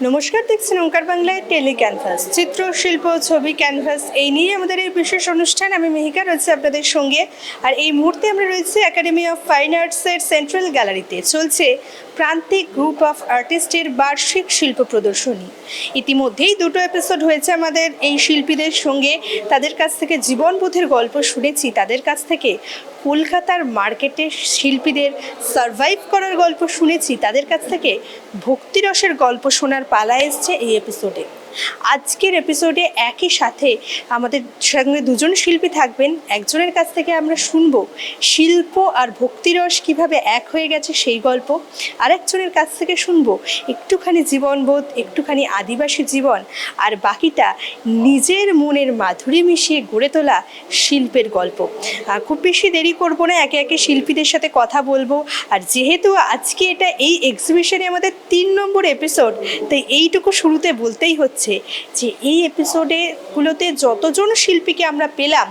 নমস্কার, দেখছেন ওঙ্কার বাংলায় টেলি ক্যানভাস, চিত্রশিল্প, ছবি, ক্যানভাস এই নিয়ে আমাদের এই বিশেষ অনুষ্ঠান। আমি মেহিকা রয়েছে আপনাদের সঙ্গে। আর এই মুহূর্তে আমরা রয়েছি একাডেমি অফ ফাইন আর্টসের সেন্ট্রাল গ্যালারিতে। চলছে প্রান্তিক গ্রুপ অফ আর্টিস্টের বার্ষিক শিল্প প্রদর্শনী। ইতিমধ্যেই দুটো এপিসোড হয়েছে আমাদের এই শিল্পীদের সঙ্গে। তাদের কাছ থেকে জীবনবোধের গল্প শুনেছি, তাদের কাছ থেকে কলকাতার মার্কেটে শিল্পীদের সারভাইভ করার গল্প শুনেছি, তাদের কাছ থেকে ভক্তিরসের গল্প শোনার পালা এসছে এই এপিসোডে। আজকের এপিসোডে একই সাথে আমাদের সঙ্গে দুজন শিল্পী থাকবেন। একজনের কাছ থেকে আমরা শুনবো শিল্প আর ভক্তিরস কিভাবে এক হয়ে গেছে সেই গল্প, আরেকজনের কাছ থেকে শুনবো একটুখানি জীবনবোধ, একটুখানি আদিবাসী জীবন, আর বাকিটা নিজের মনের মাধুরী মিশিয়ে গড়ে তোলা শিল্পের গল্প। খুব বেশি দেরি করব না, একে একে শিল্পীদের সাথে কথা বলবো। আর যেহেতু আজকে এটা এই এক্সিবিশনে আমাদের 3 নম্বর এপিসোড, তাই এইটুকু শুরুতে বলতেই হচ্ছে যে এই এপিসোডগুলোতে যতজন শিল্পীকে আমরা পেলাম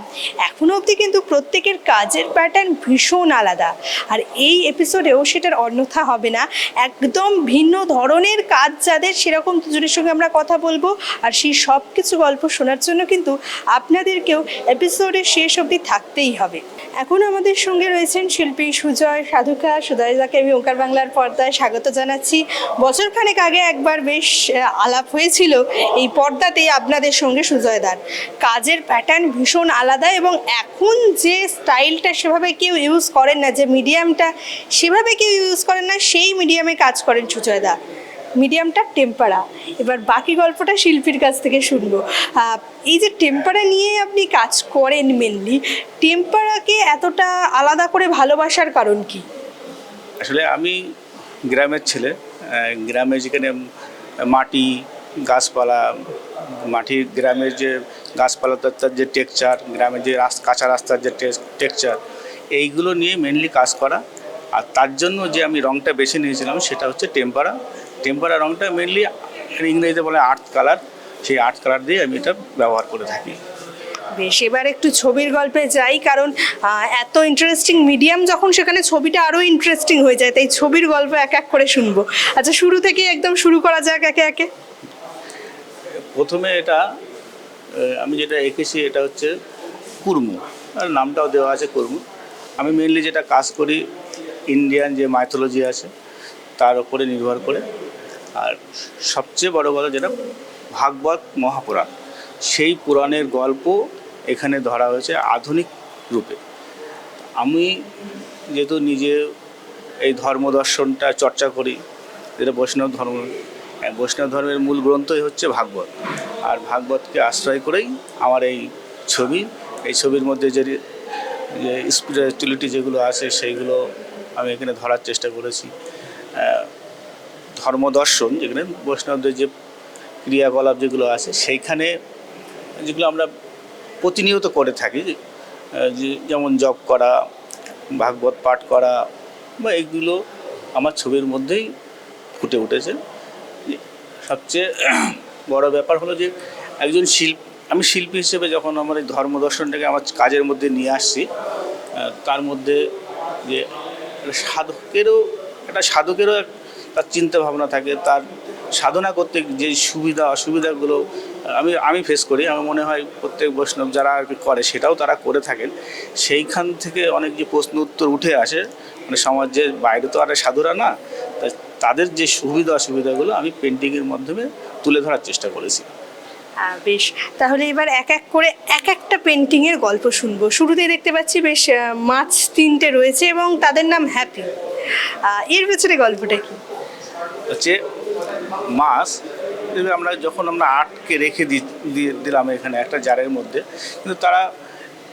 এখনো অবধি কিন্তু প্রত্যেকের কাজের প্যাটার্ন ভীষণ আলাদা। আর এই এপিসোডেও সেটার অন্যথা হবে না, একদম ভিন্ন ধরনের কাজ যাদের, সেরকম দুজনের সঙ্গে আমরা কথা বলবো। আর সেই সব কিছু গল্প শোনার জন্য কিন্তু আপনাদেরকেও এপিসোডের শেষ অবধি থাকতেই হবে। এখন আমাদের সঙ্গে রয়েছেন শিল্পী সুজয় সাধুকা। সুজয়দাকে আমি ওঙ্কার বাংলার পর্দায় স্বাগত জানাচ্ছি। বছরখানেক আগে একবার বেশ আলাপ হয়েছিল এই পর্দাতেই আপনাদের সঙ্গে সুজয়দার। কাজের প্যাটার্ন ভীষণ আলাদা এবং এখন যে স্টাইলটা সেভাবে কেউ ইউজ করেন না, যে মিডিয়ামটা সেভাবে কেউ ইউজ করেন না, সেই মিডিয়ামে কাজ করেন সুজয়দা। মিডিয়ামটা টেম্পারা। এবার বাকি গল্পটা শিল্পীর কাছ থেকে শুনবো। এই যে টেম্পারা নিয়ে আপনি কাজ করেন মেনলি, টেম্পারাকে এতটা আলাদা করে ভালোবাসার কারণ কি? আসলে আমি গ্রামের ছেলে। গ্রামে যেখানে মাটি, গাছপালা, মাটির গ্রামের যে গাছপালা, তার যে টেক্সচার, গ্রামের যে কাঁচা রাস্তার যে টেক্সচার, এইগুলো নিয়ে মেনলি কাজ করা। আর তার জন্য যে আমি রঙটা বেছে নিয়েছিলাম সেটা হচ্ছে টেম্পারা। টেম্পারা রঙটা মেনলি ইংরেজিতে বলে আর্থ কালার, সেই আর্থ কালার দিয়ে আমি এটা ব্যবহার করে থাকি। বেশ, এবার একটু ছবির গল্পে যাই, কারণ এত ইন্টারেস্টিং মিডিয়াম যখন, সেখানে ছবিটা আরও ইন্টারেস্টিং হয়ে যায়, তাই ছবির গল্প এক এক করে শুনবো। আচ্ছা, শুরু থেকে একদম শুরু করা যাক একে একে। প্রথমে এটা আমি যেটা এঁকেছি এটা হচ্ছে কুর্মু, আর নামটাও দেওয়া আছে কুর্মু। আমি মেনলি যেটা কাজ করি ইন্ডিয়ান যে মাইথোলজি আছে তার উপরে নির্ভর করে। আর সবচেয়ে বড় কথা যেটা ভাগবত মহাপুরাণ, সেই পুরাণের গল্প এখানে ধরা হয়েছে আধুনিক রূপে। আমি যেহেতু নিজে এই ধর্মদর্শনটা চর্চা করি, যেটা বৈষ্ণব ধর্ম, বৈষ্ণব ধর্মের মূল গ্রন্থই হচ্ছে ভাগবত। আর ভাগবতকে আশ্রয় করেই আমার এই ছবি। এই ছবির মধ্যে যে স্পিরিচুয়ালিটি যেগুলো আছে সেইগুলো আমি এখানে ধরার চেষ্টা করেছি। ধর্মদর্শন যেখানে বৈষ্ণবদের যে ক্রিয়াকলাপ যেগুলো আছে সেইখানে যেগুলো আমরা প্রতিনিয়ত করে থাকি, যেমন জপ করা, ভাগবত পাঠ করা, বা এইগুলো আমার ছবির মধ্যেই ফুটে উঠেছে। সবচেয়ে বড় ব্যাপার হলো যে একজন আমি শিল্পী হিসেবে যখন আমার এই ধর্মদর্শনটাকে আমার কাজের মধ্যে নিয়ে আসছি, তার মধ্যে যে সাধকেরও তার চিন্তা ভাবনা থাকে, তার সাধনা করতে যে সুবিধা অসুবিধাগুলো আমি ফেস করি। আমার মনে হয় প্রত্যেক বৈষ্ণব যারা আর কি করে সেটাও তারা করে থাকেন। সেইখান থেকে অনেক যে প্রশ্ন উত্তর উঠে আসে, মানে সমাজের বাইরে তো আর সাধুরা না, তাদের যে সুবিধা অসুবিধাগুলো আমি পেন্টিংয়ের মাধ্যমে তুলে ধরার চেষ্টা করেছি। বেশ, তাহলে এবার এক এক করে এক একটা পেন্টিংয়ের গল্প শুনবো। শুরুতেই দেখতে পাচ্ছি বেশ মাছ 3টে রয়েছে এবং তাদের নাম হ্যাপি। এর ভেতরে গল্পটা কি? হচ্ছে মাছ আমরা যখন আটকে রেখে দিলাম এখানে একটা জারের মধ্যে, কিন্তু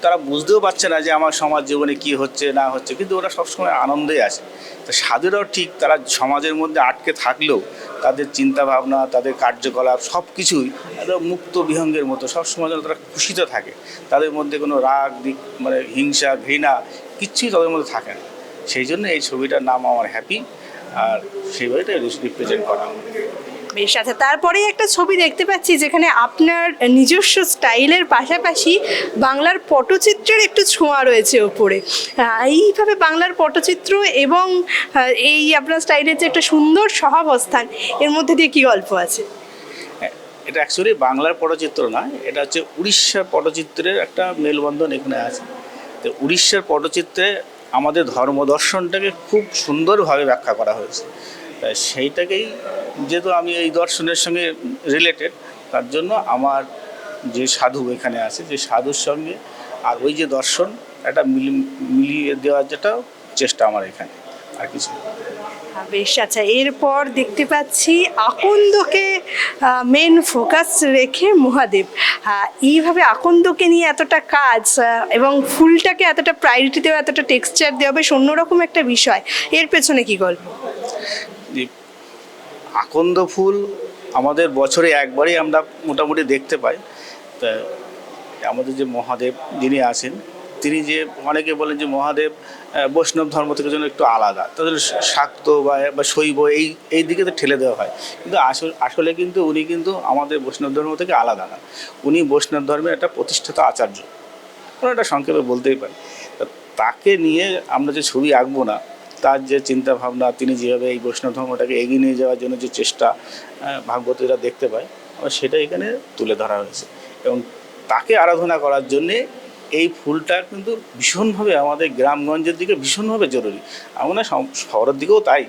তারা বুঝতেও পারছে না যে আমার সমাজ জীবনে কী হচ্ছে না হচ্ছে, কিন্তু ওরা সবসময় আনন্দেই আছে। তো সাধুরাও ঠিক, তারা সমাজের মধ্যে আটকে থাকলেও তাদের চিন্তা ভাবনা, তাদের কার্যকলাপ সব কিছুই একদম মুক্ত বিহঙ্গের মতো, সবসময় যেন তারা খুশিতে থাকে। তাদের মধ্যে কোনো রাগ, মানে হিংসা, ঘৃণা কিচ্ছুই তাদের মধ্যে থাকে না। সেই জন্য এই ছবিটার নাম আমার হ্যাপি, আর সেইভাবে রিপ্রেজেন্ট করা। বেশ, আচ্ছা, তারপরেই একটা ছবি দেখতে পাচ্ছি যেখানে আপনার নিজস্ব স্টাইলের পাশাপাশি বাংলার পটচিত্রের একটু ছোঁয়া রয়েছে ওপরে। এইভাবে বাংলার পটচিত্র এবং এই আপনার স্টাইলের যে একটা সুন্দর সহাবস্থান, এর মধ্যে দিয়ে কি গল্প আছে? হ্যাঁ, এটা অ্যাকচুয়ালি বাংলার পটচিত্র না, এটা হচ্ছে উড়িষ্যার পটচিত্রের একটা মেলবন্ধন এখানে আছে। তো উড়িষ্যার পটচিত্রে আমাদের ধর্মদর্শনটাকে খুব সুন্দরভাবে ব্যাখ্যা করা হয়েছে। সেইটাকেই, যেহেতু আমি এই দর্শনের সঙ্গে রিলেটেড, তার জন্য আমার যে সাধু এখানে আছে, যে সাধুর সঙ্গে আর ওই যে দর্শন, একটা মিলিয়ে দেওয়ার যেটা চেষ্টা আমার এখানে, আর কিছু না। বেশ, আচ্ছা, এরপর দেখতে পাচ্ছি আকন্দকে মেন ফোকাস রেখে মহাদেব। এইভাবে আকন্দকে নিয়ে এতটা কাজ এবং ফুলটাকে এতটা প্রায়োরিটি দেওয়া, এতটা টেক্সচার দেওয়া, বেশ অন্যরকম একটা বিষয়। এর পেছনে কি গল্প? যে আকন্দ ফুল আমাদের বছরে একবারই আমরা মোটামুটি দেখতে পাই। তা আমাদের যে মহাদেব যিনি আছেন, তিনি যে, অনেকে বলেন যে মহাদেব বৈষ্ণব ধর্ম থেকে যেন একটু আলাদা, তাদের শাক্ত বা শৈব এই দিকে তো ঠেলে দেওয়া হয়, কিন্তু আসলে কিন্তু উনি কিন্তু আমাদের বৈষ্ণব ধর্ম থেকে আলাদা না। উনি বৈষ্ণব ধর্মের একটা প্রতিষ্ঠিত আচার্য, কোনো একটা সংক্ষেপে বলতেই পারি। তাকে নিয়ে আমরা যে ছবি আঁকবো না, তার যে চিন্তা ভাবনা, তিনি যেভাবে এই বৈষ্ণব ধর্মটাকে এগিয়ে নিয়ে যাওয়ার জন্য যে চেষ্টা ভাগবতীরা দেখতে পায়, সেটা এখানে তুলে ধরা হয়েছে। এবং তাকে আরাধনা করার জন্যে এই ফুলটা কিন্তু ভীষণভাবে আমাদের গ্রামগঞ্জের দিকে ভীষণভাবে জরুরি, আমরা শহরের দিকেও তাই।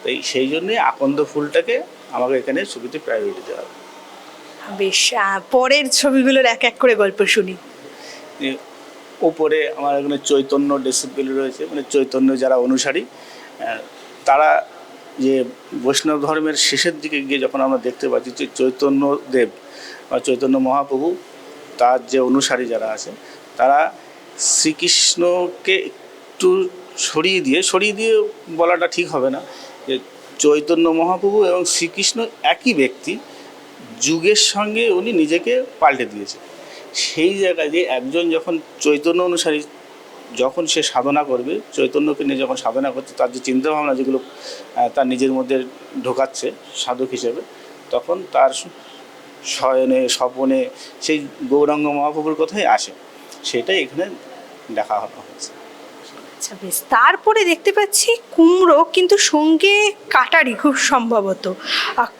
তাই সেই জন্যে আকন্দ ফুলটাকে আমাকে এখানে ছবিতে প্রায়োরিটি দেওয়া হবে। বেশ, পরের ছবিগুলোর এক এক করে গল্প শুনি। ওপরে আমার এখানে চৈতন্য ডিসিপ্লিন রয়েছে, মানে চৈতন্য যারা অনুসারী, তারা যে বৈষ্ণব ধর্মের শেষের দিকে গিয়ে যখন আমরা দেখতে পাচ্ছি যে চৈতন্যদেব বা চৈতন্য মহাপ্রভু, তার যে অনুসারী যারা আছে, তারা শ্রীকৃষ্ণকে একটু সরিয়ে দিয়ে বলাটা ঠিক হবে না, যে চৈতন্য মহাপ্রভু এবং শ্রীকৃষ্ণ একই ব্যক্তি, যুগের সঙ্গে উনি নিজেকে পাল্টে দিয়েছে। সেই জায়গায় যে একজন যখন চৈতন্য অনুসারী, যখন সে সাধনা করবে, চৈতন্যকে নিয়ে যখন সাধনা করছে, তার যে চিন্তাভাবনা যেগুলো তার নিজের মধ্যে ঢোকাচ্ছে সাধক হিসেবে, তখন তার শয়নে স্বপনে সেই গৌরাঙ্গ মহাপ্রভুর কথাই আসে। সেটাই এখানে দেখা হয়েছে। আচ্ছা, বেশ, তারপরে দেখতে পাচ্ছি কুমড়ো, কিন্তু সঙ্গে কাটারি খুব সম্ভবত।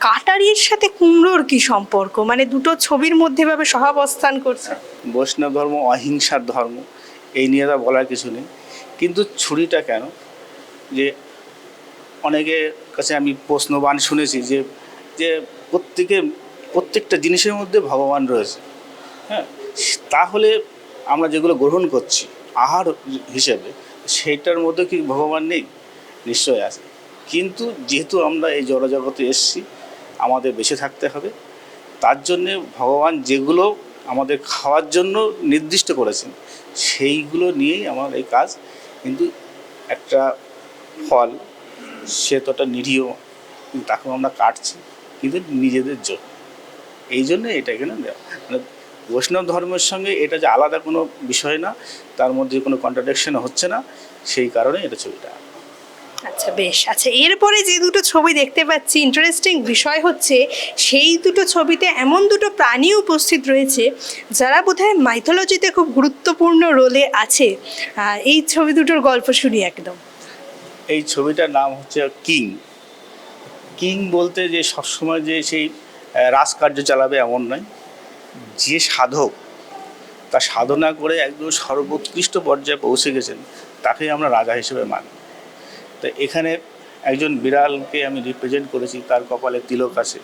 কাটারির সাথে কুমড়োর কি সম্পর্ক? মানে দুটো ছবির মধ্যে ভাবে সহাবস্থান করছে। বৈষ্ণব ধর্ম অহিংসার ধর্ম, এই নিয়ে তা বলার কিছু নেই। কিন্তু ছুরিটা কেন, যে অনেকের কাছে আমি প্রশ্নবাণ শুনেছি যে যে প্রত্যেকটা জিনিসের মধ্যে ভগবান রয়েছে। হ্যাঁ, তাহলে আমরা যেগুলো গ্রহণ করছি আহার হিসেবে, সেইটার মধ্যে কি ভগবান নেই? নিশ্চয় আছে। কিন্তু যেহেতু আমরা এই জড়জগতে এসেছি, আমাদের বেঁচে থাকতে হবে, তার জন্যে ভগবান যেগুলো আমাদের খাওয়ার জন্য নির্দিষ্ট করেছেন, সেইগুলো নিয়েই আমার এই কাজ। কিন্তু একটা ফল, সে তো একটা নিরীহ, কিন্তু তাকেও আমরা কাটছি, কিন্তু নিজেদের জন্য। এই জন্য এটা এখানে দেওয়া, মানে বৈষ্ণব ধর্মের সঙ্গে এটা যে আলাদা কোনো বিষয় না, তার মধ্যে কোনো কন্ট্রাডিকশন হচ্ছে না, সেই কারণে এটা ছবিটা। আচ্ছা, বেশ, আচ্ছা, এরপরে যে দুটো ছবি দেখতে পাচ্ছি, ইন্টারেস্টিং বিষয় হচ্ছে সেই দুটো ছবিতে এমন দুটো প্রাণী উপস্থিত রয়েছে যারা বোধহয় মাইথোলজিতে খুব গুরুত্বপূর্ণ রোলে আছে। এই ছবি দুটোর গল্প শুনি একদম। এই ছবিটার নাম হচ্ছে কিং বলতে যে সবসময় যে সেই রাজকার্য চালাবে এমন নয়, যে সাধক তা সাধনা করে একদম সর্বোৎকৃষ্ট পর্যায়ে পৌঁছে গেছেন, তাকেই আমরা রাজা হিসেবে মানি। তো এখানে একজন বিড়ালকে আমি রিপ্রেজেন্ট করেছি, তার কপালে তিলক আছে,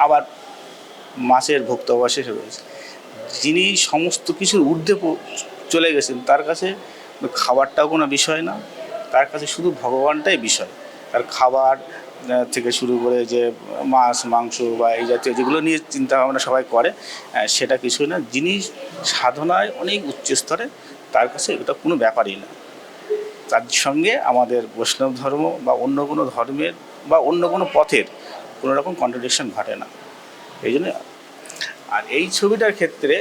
আবার মাছের ভুক্তাবশেষ রয়েছে। যিনি সমস্ত কিছুর ঊর্ধ্বে চলে গেছেন, তার কাছে খাবারটাও কোনো বিষয় না, তার কাছে শুধু ভগবানটাই বিষয়। তার খাবার থেকে শুরু করে যে মাছ মাংস বা এই জাতীয় যেগুলো নিয়ে চিন্তা ভাবনা সবাই করে, সেটা কিছুই না। যিনি সাধনায় অনেক উচ্চ স্তরে, তার কাছে এটা কোনো ব্যাপারই না। তার সঙ্গে আমাদের বৈষ্ণব ধর্ম বা অন্য কোনো ধর্মের বা অন্য কোনো পথের কোনো রকম কন্ট্রাডিকশন ঘটে না, এই জন্য। আর এই ছবিটার ক্ষেত্রে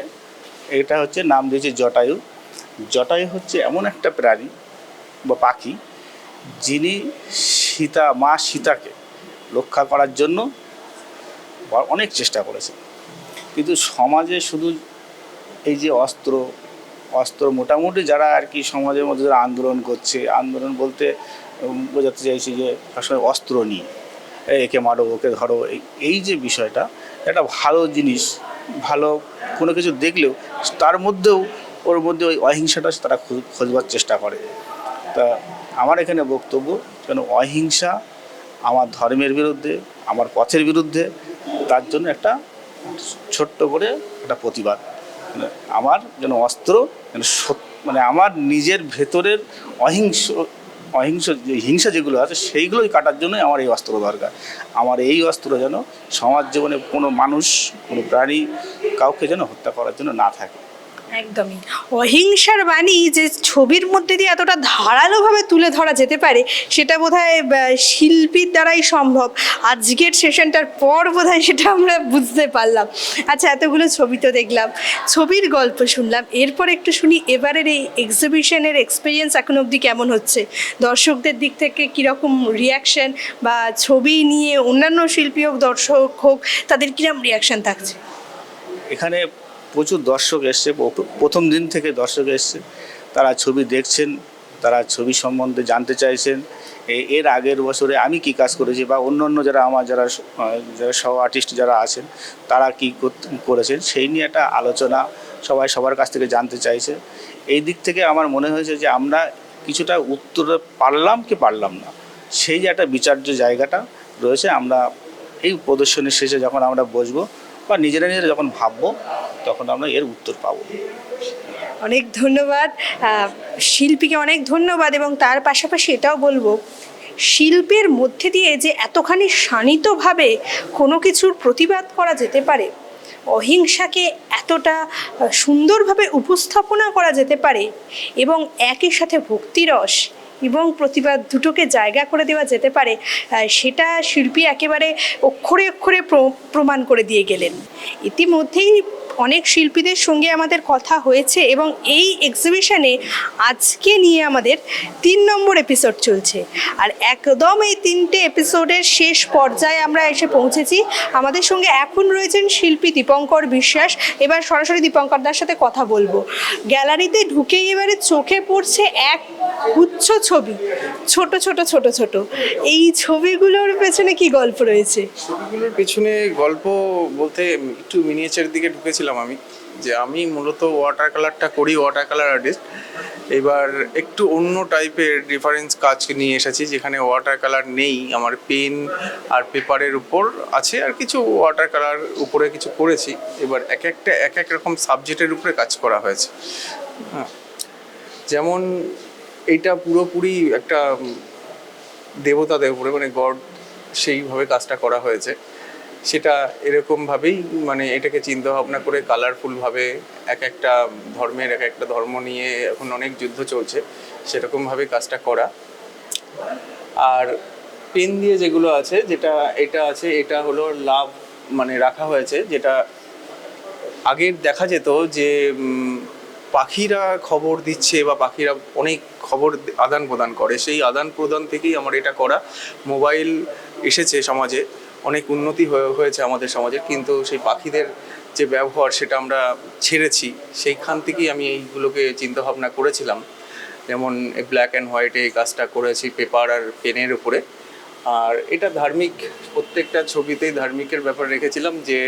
এটা হচ্ছে নাম দিয়েছে জটায়ু। জটায়ু হচ্ছে এমন একটা প্রাণী বা পাখি, যিনি মা সীতাকে রক্ষা করার জন্য অনেক চেষ্টা করেছে, কিন্তু সমাজে শুধু এই যে অস্ত্র অস্ত্র মোটামুটি যারা আর কি সমাজের মধ্যে যারা আন্দোলন করছে, আন্দোলন বলতে বোঝাতে চাইছি যে সবসময় অস্ত্র নিয়ে একে মারো ওকে ধরো, এই যে বিষয়টা একটা ভালো জিনিস, ভালো কোনো কিছু দেখলেও তার মধ্যেও ওর মধ্যে ওই অহিংসাটা তারা খোঁজবার চেষ্টা করে। তা আমার এখানে বক্তব্য যেন অহিংসা আমার ধর্মের বিরুদ্ধে, আমার পথের বিরুদ্ধে, তার জন্য একটা ছোট্ট করে একটা প্রতিবাদ, আমার যেন অস্ত্র যেন মানে আমার নিজের ভেতরের অহিংস অহিংস যে হিংসা যেগুলো আছে সেইগুলোই কাটার জন্যই আমার এই অস্ত্র দরকার। আমার এই অস্ত্র যেন সমাজ জীবনে কোনো মানুষ, কোনো প্রাণী কাউকে যেন হত্যা করার জন্য না থাকে। একদমই অহিংসার বাণী যে ছবির মধ্যে দিয়ে এতটা ধারালোভাবে তুলে ধরা যেতে পারে সেটা বোধহয় শিল্পীর দ্বারাই সম্ভব। আজকের সেশনটার পর বোধহয় সেটা আমরা বুঝতে পারলাম। আচ্ছা, এতগুলো ছবি তো দেখলাম, ছবির গল্প শুনলাম, এরপর একটু শুনি এবারের এই এক্সিবিশনের এক্সপিরিয়েন্স এখন অবধি কেমন হচ্ছে, দর্শকদের দিক থেকে কীরকম রিয়াকশন, বা ছবি নিয়ে অন্যান্য শিল্পী হোক দর্শক হোক তাদের কীরকম রিয়াকশন থাকছে। এখানে প্রচুর দর্শক এসছে, প্রথম দিন থেকে দর্শক এসছে, তারা ছবি দেখছেন, তারা ছবি সম্বন্ধে জানতে চাইছেন, এর আগের বছরে আমি কি কাজ করেছি বা অন্য যারা আমার যারা সহ আর্টিস্ট যারা আছেন তারা কি করেছেন সেই নিয়ে একটা আলোচনা সবাই সবার কাছ থেকে জানতে চাইছে। এই দিক থেকে আমার মনে হয়েছে যে আমরা কিছুটা উত্তর পারলাম কি পারলাম না, সেই যে একটা বিচার্য জায়গাটা রয়েছে। আমরা এই প্রদর্শনীর শেষে যখন আমরা বসবো বা নিজেরা যখন ভাববো তখন আমরা এর উত্তর পাবো। অনেক ধন্যবাদ শিল্পীকে, অনেক ধন্যবাদ। এবং তার পাশাপাশি এটাও বলবো, শিল্পের মধ্যে দিয়ে যে এতখানি শাণিতভাবে কোনো কিছুর প্রতিবাদ করা যেতে পারে, অহিংসাকে এতটা সুন্দরভাবে উপস্থাপনা করা যেতে পারে, এবং একই সাথে ভক্তিরস এবং প্রতিবাদ দুটোকে জায়গা করে দেওয়া যেতে পারে, সেটা শিল্পী একেবারে অক্ষরে অক্ষরে প্রমাণ করে দিয়ে গেলেন। ইতিমধ্যেই অনেক শিল্পীদের সঙ্গে আমাদের কথা হয়েছে এবং এই এক্সিবিশনে আজকে নিয়ে আমাদের 3 নম্বর এপিসোড চলছে। আর একদম এই 3টে এপিসোডের শেষ পর্যায়ে আমরা এসে পৌঁছেছি। আমাদের সঙ্গে এখন রয়েছেন শিল্পী দীপঙ্কর বিশ্বাস। এবার সরাসরি দীপঙ্করদার সাথে কথা বলবো। গ্যালারিতে ঢুকেই এবারে চোখে পড়ছে এক গুচ্ছ ছবি, ছোট ছোট ছোট ছোট। এই ছবিগুলোর পেছনে কি গল্প রয়েছে? ছবিগুলোর পেছনে গল্প বলতে একটু মিনিয়েচার দিকে ঢুকেছিলাম আমি, যে আমি মূলত ওয়াটার কালারটা করি, ওয়াটার কালার আর্টিস্ট। এবার একটু অন্য টাইপের রেফারেন্স কাজ নিয়ে এসেছি, যেখানে ওয়াটার কালার নেই, আমার পেন আর পেপারের উপর আছে, আর কিছু ওয়াটার কালার উপরে কিছু করেছি। এবার এক এক রকম সাবজেক্টের উপরে কাজ করা হয়েছে। হ্যাঁ, যেমন এইটা পুরোপুরি একটা দেবতাদের উপরে, মানে গড, সেইভাবে কাজটা করা হয়েছে। সেটা এরকমভাবেই মানে এটাকে চিন্তা ভাবনা করে কালারফুলভাবে এক একটা ধর্মের এক একটা ধর্ম নিয়ে এখন অনেক যুদ্ধ চলছে, সেরকমভাবে কাজটা করা। আর পেন দিয়ে যেগুলো আছে, যেটা এটা আছে, এটা হলো লাভ মানে রাখা হয়েছে, যেটা আগের দেখা যেত যে পাখিরা খবর দিচ্ছে বা পাখিরা অনেক খবর আদান প্রদান করে, সেই আদান প্রদান থেকেই আমার এটা করা। মোবাইল এসেছে সমাজে, অনেক উন্নতি হয়েছে আমাদের সমাজে, কিন্তু সেই পাখিদের যে ব্যবহার সেটা আমরা ছেড়েছি। সেইখান থেকেই আমি এইগুলোকে চিন্তাভাবনা করেছিলাম। যেমন ব্ল্যাক অ্যান্ড হোয়াইটে এই কাজটা করেছি পেপার আর পেনের উপরে। আর এটা ধার্মিক, প্রত্যেকটা ছবিতেই ধার্মিকের ব্যাপার রেখেছিলাম, যে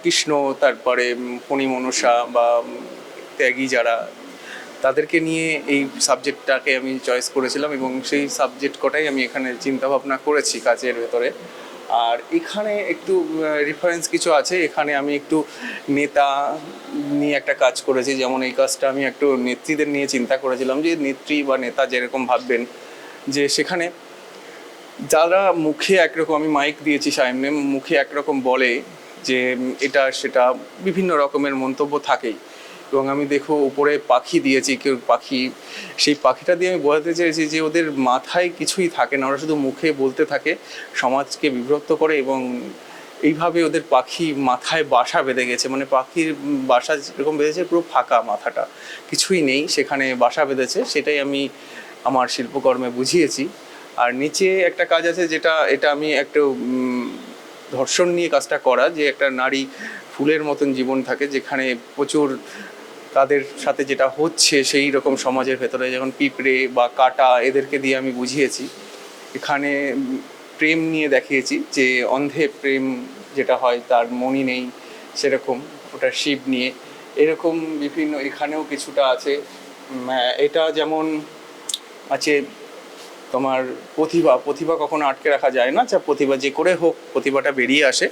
কৃষ্ণ, তারপরে ফণি মনসা বা ত্যাগী যারা, তাদেরকে নিয়ে এই সাবজেক্টটাকে আমি চয়েস করেছিলাম এবং সেই সাবজেক্ট কটাই আমি এখানে চিন্তাভাবনা করেছি কাজের ভেতরে। আর এখানে একটু রেফারেন্স কিছু আছে, এখানে আমি একটু নেতা নিয়ে একটা কাজ করেছি। যেমন এই কাজটা আমি একটু নেত্রীদের নিয়ে চিন্তা করেছিলাম, যে নেত্রী বা নেতা যেরকম ভাববেন, যে সেখানে যারা মুখে একরকম, আমি মাইক দিয়েছি সামনে, মুখে একরকম বলে যে এটা সেটা বিভিন্ন রকমের মন্তব্য থাকেই। এবং আমি দেখো উপরে পাখি দিয়েছি, কেউ পাখি, সেই পাখিটা দিয়ে আমি বোঝাতে চেয়েছি যে ওদের মাথায় কিছুই থাকে না, ওরা শুধু মুখে বলতে থাকে, সমাজকে বিভক্ত করে, এবং এইভাবে ওদের পাখি মাথায় বাসা বেঁধে গেছে। মানে পাখির বাসা যেরকম বেঁধেছে, পুরো ফাঁকা, মাথাটা কিছুই নেই, সেখানে বাসা বেঁধেছে। সেটাই আমি আমার শিল্পকর্মে বুঝিয়েছি। আর নিচে একটা কাজ আছে, যেটা এটা আমি একটু ধর্ষণ নিয়ে কাজটা করা, যে একটা নারী ফুলের মতন জীবন থাকে, যেখানে প্রচুর তাদের সাথে যেটা হচ্ছে সেই রকম সমাজের ভেতরে, যেমন পিঁপড়ে বা কাঁটা, এদেরকে দিয়ে আমি বুঝিয়েছি। এখানে প্রেম নিয়ে দেখিয়েছি, যে অন্ধে প্রেম যেটা হয় তার মনি নেই, সেরকম ওটা শিব নিয়ে এরকম বিভিন্ন এখানেও কিছুটা আছে। এটা যেমন আছে তোমার প্রতিভা কখনো আটকে রাখা যায় না, যা প্রতিভা যে করে হোক প্রতিভাটা বেরিয়ে আসে,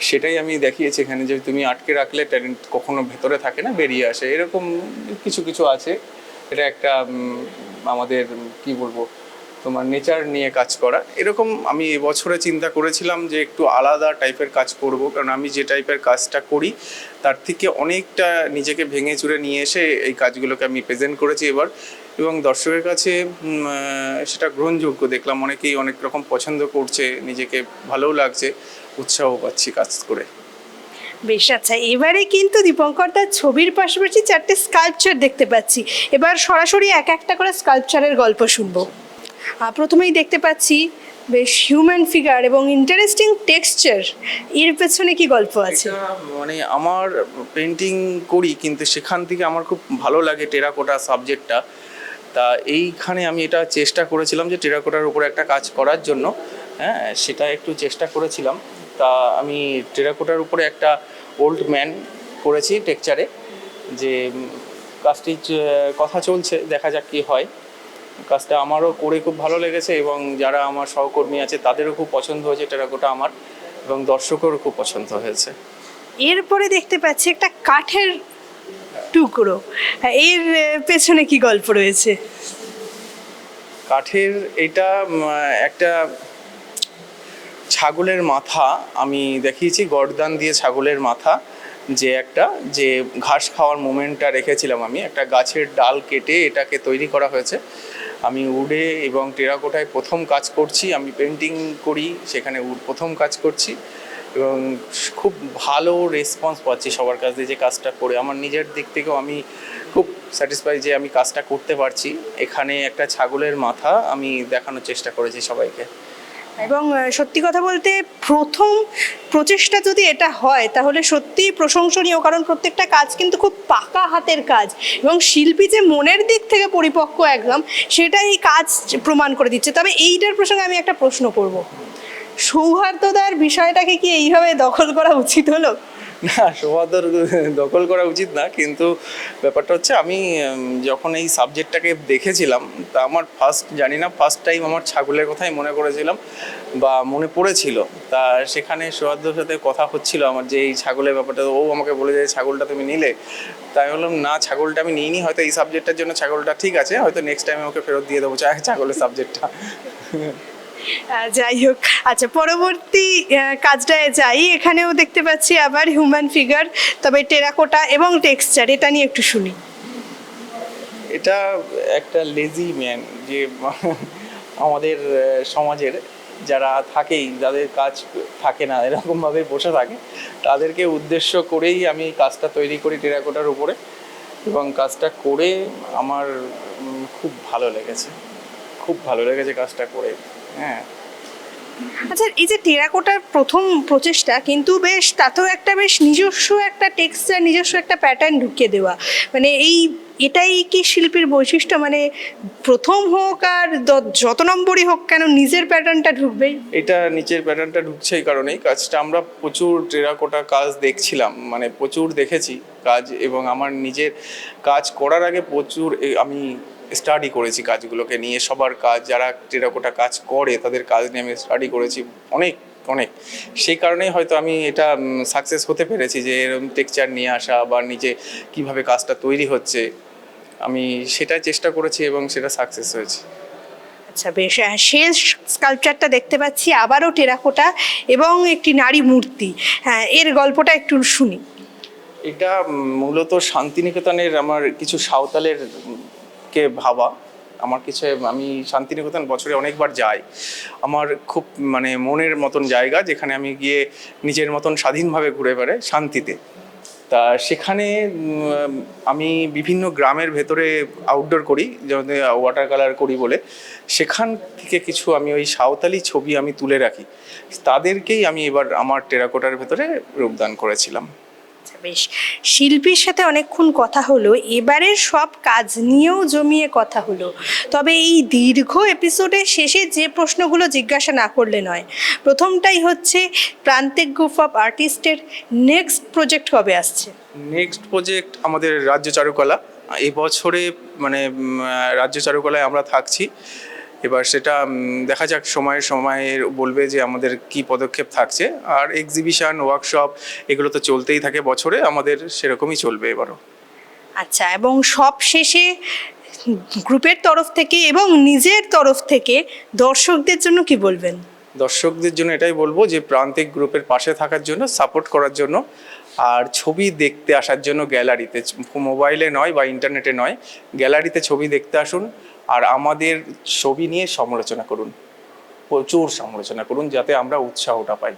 সেটাই আমি দেখিয়েছি এখানে, যে তুমি আটকে রাখলে ট্যালেন্ট কখনো ভেতরে থাকে না, বেরিয়ে আসে, এরকম কিছু কিছু আছে। এটা একটা আমাদের কি বলবো, তোমার নেচার নিয়ে কাজ করা, এরকম আমি এবছরে চিন্তা করেছিলাম যে একটু আলাদা টাইপের কাজ করব, কারণ আমি যে টাইপের কাজটা করি তার থেকে অনেকটা নিজেকে ভেঙে চুরে নিয়ে এসে এই কাজগুলোকে আমি প্রেজেন্ট করেছি এবার, এবং দর্শকের কাছে সেটা গ্রহণযোগ্য দেখলাম, অনেকেই অনেক রকম পছন্দ করছে, নিজেকে ভালোও লাগছে, উৎসাহ পাচ্ছি কাজ করে। বেশ, আচ্ছা, এবারে কিন্তু দীপঙ্কর দার ছবির পাশাপাশি 4টে স্কাল্পচার দেখতে পাচ্ছি। এবার সরাসরি এক একটা করে স্কাল্পচারের গল্প শুনবো। প্রথমেই দেখতে পাচ্ছি বেশ হিউম্যান ফিগার এবং ইন্টারেস্টিং টেক্সচার। এর পেছনে কি গল্প আছে? এটা মানে আমার পেন্টিং করি, কিন্তু সেখান থেকে আমার খুব ভালো লাগে টেরাকোটা সাবজেক্টটা। তা এইখানে আমি এটা চেষ্টা করেছিলাম যে টেরাকোটার উপরে একটা কাজ করার জন্য, হ্যাঁ সেটা একটু চেষ্টা করেছিলাম। তা আমি টেরাকোটার উপরে একটা ওল্ড ম্যান করেছি টেক্সচারে, যে কাজটি কথা চলছে, দেখা যাক কী হয়। কাজটা আমারও করে খুব ভালো লেগেছে, এবং যারা আমার সহকর্মী আছে তাদেরও খুব পছন্দ হয়েছে টেরাকোটা আমার, এবং দর্শকেরও খুব পছন্দ হয়েছে। এরপরে দেখতে পাচ্ছি একটা কাঠের টুকরো। এর পেছনে কি গল্প রয়েছে? কাঠের এটা একটা ছাগলের মাথা আমি দেখিয়েছি, গর্দান দিয়ে ছাগলের মাথা, যে ঘাস খাওয়ার মোমেন্টটা রেখেছিলাম আমি, একটা গাছের ডাল কেটে এটাকে তৈরি করা হয়েছে। আমি উডে এবং টেরাকোটায় প্রথম কাজ করছি, আমি পেন্টিং করি সেখানে প্রথম কাজ করছি, এবং খুব ভালো রেসপন্স পাচ্ছি সবার কাছ দিয়ে যে কাজটা করে। আমার নিজের দিক থেকেও আমি খুব স্যাটিসফাই যে আমি কাজটা করতে পারছি। এখানে একটা ছাগলের মাথা আমি দেখানোর চেষ্টা করেছি সবাইকে। এবং সত্যি কথা বলতে প্রথম প্রচেষ্টা যদি এটা হয় তাহলে সত্যিই প্রশংসনীয়, কারণ প্রত্যেকটা কাজ কিন্তু খুব পাকা হাতের কাজ, এবং শিল্পী যে মনের দিক থেকে পরিপক্ক একদম, সেটাই এই কাজ প্রমাণ করে দিচ্ছে। তবে এইটার প্রসঙ্গে আমি একটা প্রশ্ন করব, সৌহার্দ্যতার বিষয়টাকে কি এইভাবে দখল করা উচিত হলো? না, সৌহার্দ্যর দখল করা উচিত না, কিন্তু ব্যাপারটা হচ্ছে আমি যখন এই সাবজেক্টটাকে দেখেছিলাম, তা আমার ফার্স্ট টাইম আমার ছাগলের কথাই মনে করেছিলাম বা মনে পড়েছিল। তা সেখানে সৌহার্দ্যর সাথে কথা হচ্ছিল আমার, যে এই ছাগলের ব্যাপারটা, ও আমাকে বলে যে ছাগলটা তুমি নিলে, তাই বললাম না, ছাগলটা আমি নিইনি, হয়তো এই সাবজেক্টটার জন্য ছাগলটা ঠিক আছে, হয়তো নেক্সট টাইমে ওকে ফেরত দিয়ে দেবো ছাগলের সাবজেক্টটা। যাই হোক, আচ্ছা, পরবর্তী কাজটায় যাই। এখানেও দেখতে পাচ্ছি আবার হিউম্যান ফিগার, তবে টেরাকোটা এবং টেক্সচার, এটা নিয়ে একটু শুনি। এটা একটা লেজি ম্যান, যে আমাদের সমাজের যারা থাকেই, যাদের কাজ থাকে না, এরকমভাবে বসে থাকে, তাদেরকে উদ্দেশ্য করেই আমি কাজটা তৈরি করি টেরাকোটার উপরে, এবং কাজটা করে আমার খুব ভালো লেগেছে কাজটা করে। হ্যাঁ, আচ্ছা, এই যে টেরাকোটার প্রথম প্রচেষ্টা, কিন্তু বেশ তাতেও একটা বেশ নিজস্ব একটা টেক্সচার, নিজস্ব একটা প্যাটার্ন ঢুকিয়ে দেওয়া, মানে এটাই কি শিল্পীর বৈশিষ্ট্য? মানে প্রথম হোক আর যত নম্বরই হোক কেন, নিজের প্যাটার্নটা ঢুকবেই। এটা নিচের প্যাটার্নটা ঢুকছে এই কারণেই, কাজটা আমরা প্রচুর টেরাকোটা কাজ দেখছিলাম, মানে প্রচুর দেখেছি কাজ, এবং আমার নিজের কাজ করার আগে প্রচুর আমি স্টাডি করেছি কাজগুলোকে নিয়ে, সবার কাজ, যারা টেরাকোটা কাজ করে তাদের কাজ নিয়ে আমি স্টাডি করেছি অনেক অনেক। সেই কারণেই হয়তো আমি এটা সাকসেস হতে পেরেছি, যে এরকম টেক্সচার নিয়ে আসা বা নিজে কিভাবে কাজটা তৈরি হচ্ছে, আমি সেটা চেষ্টা করেছি এবং সেটা সাকসেস হয়েছে। আচ্ছা, বেশ, শেষ স্কাল্পচারটা দেখতে পাচ্ছি আবারও টেরাকোটা এবং একটি নারী মূর্তি। হ্যাঁ, এর গল্পটা একটু শুনি। এটা মূলত শান্তিনিকেতনের আমার কিছু সাঁওতালের কে ভাবা, আমি শান্তিনিকেতন বছরে অনেকবার যাই, আমার খুব মনের মতন জায়গা, যেখানে আমি গিয়ে নিজের মতন স্বাধীনভাবে ঘুরে বেড়াই শান্তিতে। তা সেখানে আমি বিভিন্ন গ্রামের ভেতরে আউটডোর করি, যেমন ওয়াটার কালার করি বলে, সেখান থেকে কিছু আমি ওই সাঁওতালি ছবি আমি তুলে রাখি, তাদেরকেই আমি এবার আমার টেরাকোটার ভেতরে রূপদান করেছিলাম। বেশ, শিল্পীর সাথে অনেকক্ষণ কথা হলো, এবারের সব কাজ নিয়েও জমিয়ে কথা হলো। তবে এই দীর্ঘ এপিসোডের শেষে যে প্রশ্নগুলো জিজ্ঞাসা না করলে নয়, প্রথমটাই হচ্ছে প্রান্তিক গ্রুপ অফ আর্টিস্টের নেক্সট প্রজেক্ট কবে আসছে? নেক্সট প্রজেক্ট আমাদের রাজ্য চারুকলা। এই বছরে মানে রাজ্য চারুকলায় আমরা থাকছি। এবার সেটা দেখা যাক, সময়ের বলবে যে আমাদের কি পদক্ষেপ থাকছে। আর এক্সিবিশন, ওয়ার্কশপ এগুলো তো চলতেই থাকে বছরে, আমাদের সেরকমই চলবে এবারও। আচ্ছা, এবং সব শেষে গ্রুপের তরফ থেকে এবং নিজের তরফ থেকে দর্শকদের জন্য কি বলবেন? দর্শকদের জন্য এটাই বলবো যে প্রান্তিক গ্রুপের পাশে থাকার জন্য, সাপোর্ট করার জন্য, আর ছবি দেখতে আসার জন্য গ্যালারিতে, মোবাইলে নয় বা ইন্টারনেটে নয়, গ্যালারিতে ছবি দেখতে আসুন। আর আমাদের ছবি নিয়ে সমালোচনা করুন, প্রচুর সমালোচনা করুন, যাতে আমরা উৎসাহটা পাই।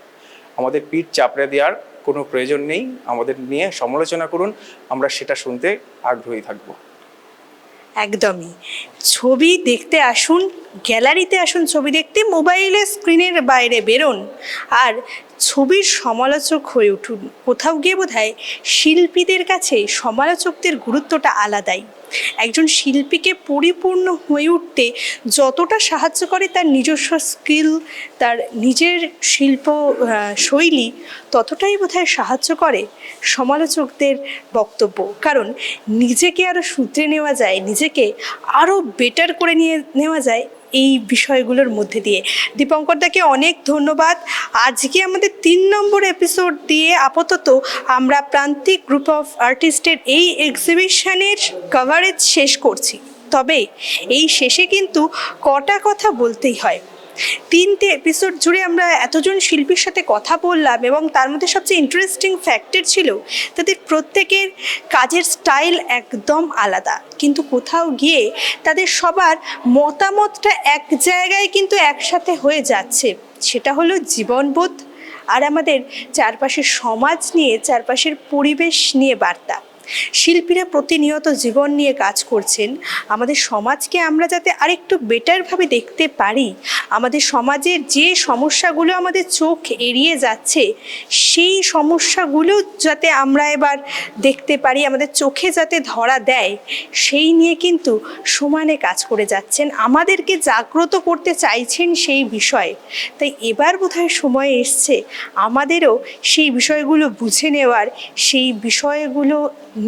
আমাদের পিঠ চাপড়ে দেওয়ার কোনো প্রয়োজন নেই, আমাদের নিয়ে সমালোচনা করুন, আমরা সেটা শুনতে আগ্রহী থাকবো। একদমই, ছবি দেখতে আসুন, গ্যালারিতে আসুন ছবি দেখতে, মোবাইলে স্ক্রিনের বাইরে বেরোন আর ছবির সমালোচক হয়ে উঠুন। কোথাও গিয়ে বোধহয় শিল্পীদের কাছে সমালোচকদের গুরুত্বটা আলাদাই। একজন শিল্পীকে পরিপূর্ণ হয়ে উঠতে যতটা সাহায্য করে তার নিজস্ব স্কিল, তার নিজের শিল্প শৈলী, ততটাই বোধহয় সাহায্য করে সমালোচকদের বক্তব্য। কারণ নিজেকে আরও শুধরে নেওয়া যায়, নিজেকে আরও বেটার করে নেওয়া যায় এই বিষয়গুলোর মধ্যে দিয়ে। দীপঙ্কর দাকে অনেক ধন্যবাদ। আজকে আমাদের 3 নম্বর এপিসোড দিয়ে আপাতত আমরা প্রান্তিক গ্রুপ অফ আর্টিস্টের এই এক্সিবিশনের কভারেজ শেষ করছি। তবে এই শেষে কিন্তু কটা কথা বলতেই হয়। 3টে এপিসোড জুড়ে আমরা এতজন শিল্পীর সাথে কথা বললাম এবং তার মধ্যে সবচেয়ে ইন্টারেস্টিং ফ্যাক্টর ছিল তাদের প্রত্যেকের কাজের স্টাইল একদম আলাদা, কিন্তু কোথাও গিয়ে তাদের সবার মতামতটা এক জায়গায় কিন্তু একসাথে হয়ে যাচ্ছে। সেটা হলো জীবনবোধ আর আমাদের চারপাশের সমাজ নিয়ে, চারপাশের পরিবেশ নিয়ে বার্তা। শিল্পীরা প্রতিনিয়ত জীবন নিয়ে কাজ করছেন। আমাদের সমাজকে আমরা যাতে আরেকটু বেটারভাবে দেখতে পারি, আমাদের সমাজের যে সমস্যাগুলো আমাদের চোখ এড়িয়ে যাচ্ছে, সেই সমস্যাগুলো যাতে আমরা এবার দেখতে পারি, আমাদের চোখে যাতে ধরা দেয়, সেই নিয়ে কিন্তু সমানে কাজ করে যাচ্ছেন, আমাদেরকে জাগ্রত করতে চাইছেন সেই বিষয়ে। তাই এবার বোধহয় সময় এসছে আমাদেরও সেই বিষয়গুলো বুঝে নেওয়ার, সেই বিষয়গুলো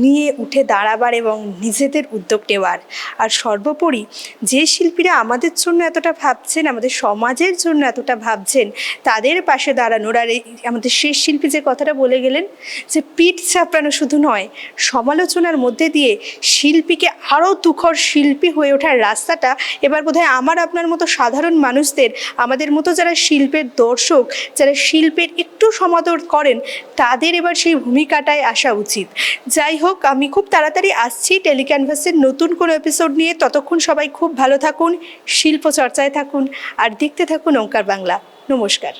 নিয়ে উঠে দাঁড়াবার এবং নিজেদের উদ্যোগ নেওয়ার। আর সর্বোপরি যে শিল্পীরা আমাদের জন্য এতটা ভাবছেন, আমাদের সমাজের জন্য এতটা ভাবছেন, তাদের পাশে দাঁড়ানোর। আর এই আমাদের শেষ শিল্পী যে কথাটা বলে গেলেন যে পিঠ চাপড়ানো শুধু নয়, সমালোচনার মধ্যে দিয়ে শিল্পীকে আরও তুখর শিল্পী হয়ে ওঠার রাস্তাটা এবার বোধহয় আমার আপনার মতো সাধারণ মানুষদের, আমাদের মতো যারা শিল্পের দর্শক, যারা শিল্পের একটু সমাদর করেন, তাদের এবার সেই ভূমিকাটায় আসা উচিত। যাই হোক, আমি খুব তাড়াতাড়ি আসছি টেলিক্যানভাসের নতুন কোনো এপিসোড নিয়ে। ততক্ষণ সবাই খুব ভালো থাকুন, শিল্প চর্চায় থাকুন আর দেখতে থাকুন ওঙ্কার বাংলা। নমস্কার।